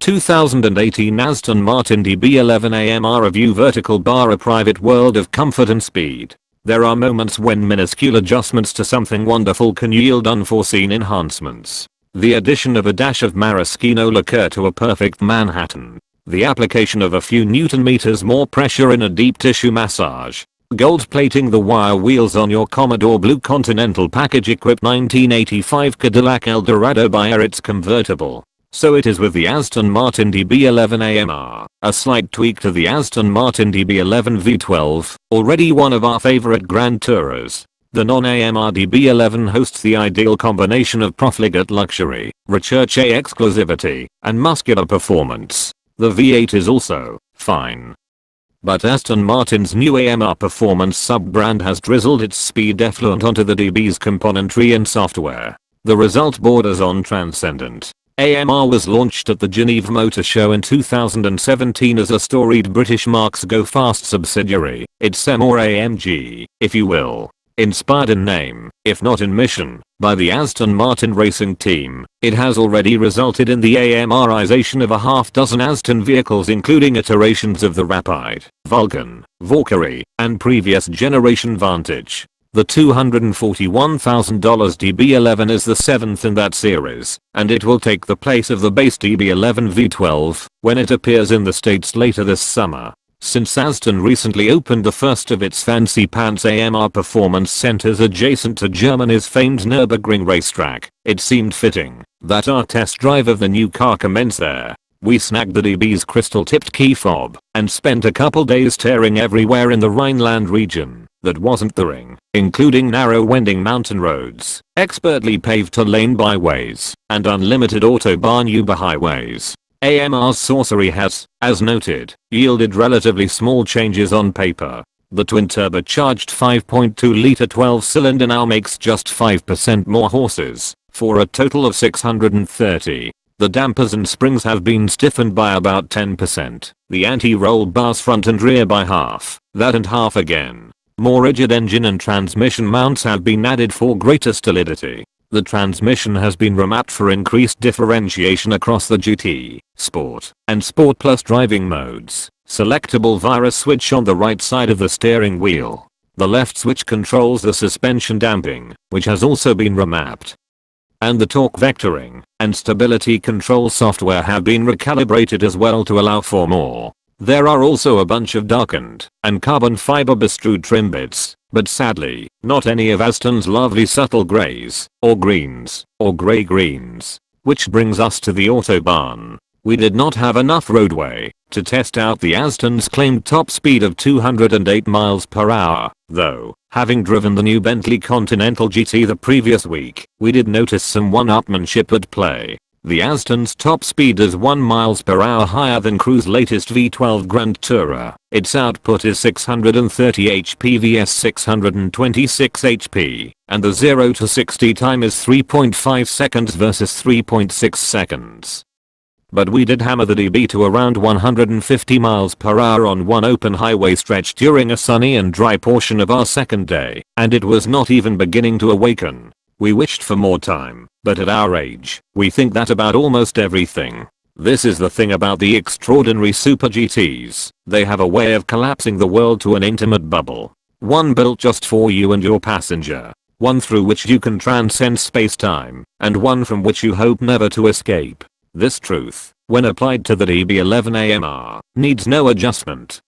2018 Aston Martin DB11 AMR review. Vertical bar, a private world of comfort and speed. There are moments when minuscule adjustments to something wonderful can yield unforeseen enhancements. The addition of a dash of Maraschino liqueur to a perfect Manhattan. The application of a few Newton meters more pressure in a deep tissue massage. Gold plating the wire wheels on your Commodore blue Continental package equipped 1985 Cadillac Eldorado Biarritz Convertible. So it is with the Aston Martin DB11 AMR, a slight tweak to the Aston Martin DB11 V12, already one of our favorite Grand Tourers. The non-AMR DB11 hosts the ideal combination of profligate luxury, recherché exclusivity, and muscular performance. The V8 is also fine. But Aston Martin's new AMR performance sub-brand has drizzled its speed effluent onto the DB's componentry and software. The result borders on transcendent. AMR was launched at the Geneva Motor Show in 2017 as a storied British Marks Go Fast subsidiary. It's more AMG, if you will. Inspired in name, if not in mission, by the Aston Martin racing team, it has already resulted in the AMRization of a half dozen Aston vehicles, including iterations of the Rapide, Vulcan, Valkyrie, and previous generation Vantage. The $241,000 DB11 is the 7th in that series, and it will take the place of the base DB11 V12 when it appears in the States later this summer. Since Aston recently opened the first of its fancy pants AMR performance centers adjacent to Germany's famed Nürburgring racetrack, it seemed fitting that our test drive of the new car commence there. We snagged the DB's crystal-tipped key fob and spent a couple days tearing everywhere in the Rhineland region that wasn't the ring, including narrow winding mountain roads, expertly paved two-lane byways, and unlimited autobahn Uber highways. AMR's sorcery has, as noted, yielded relatively small changes on paper. The twin-turbocharged 5.2-liter 12-cylinder now makes just 5% more horses, for a total of 630. The dampers and springs have been stiffened by about 10%. The anti-roll bars front and rear by half, that and half again. More rigid engine and transmission mounts have been added for greater stolidity. The transmission has been remapped for increased differentiation across the GT, Sport, and Sport Plus driving modes. Selectable via switch on the right side of the steering wheel. The left switch controls the suspension damping, which has also been remapped. And the torque vectoring and stability control software have been recalibrated as well to allow for more. There are also a bunch of darkened and carbon fiber bestrewed trim bits, but sadly, not any of Aston's lovely subtle greys, or greens, or grey greens. Which brings us to the Autobahn. We did not have enough roadway to test out the Aston's claimed top speed of 208 miles per hour, though, having driven the new Bentley Continental GT the previous week, we did notice some one-upmanship at play. The Aston's top speed is 1 miles per hour higher than Cruise's latest V12 Grand Tourer. Its output is 630 HP vs 626 HP, and the 0 to 60 time is 3.5 seconds versus 3.6 seconds. But we did hammer the DB to around 150 miles per hour on one open highway stretch during a sunny and dry portion of our second day, and it was not even beginning to awaken. We wished for more time, but at our age, we think that about almost everything. This is the thing about the extraordinary Super GTs, they have a way of collapsing the world to an intimate bubble. One built just for you and your passenger. One through which you can transcend space-time, and one from which you hope never to escape. This truth, when applied to the DB11 AMR, needs no adjustment.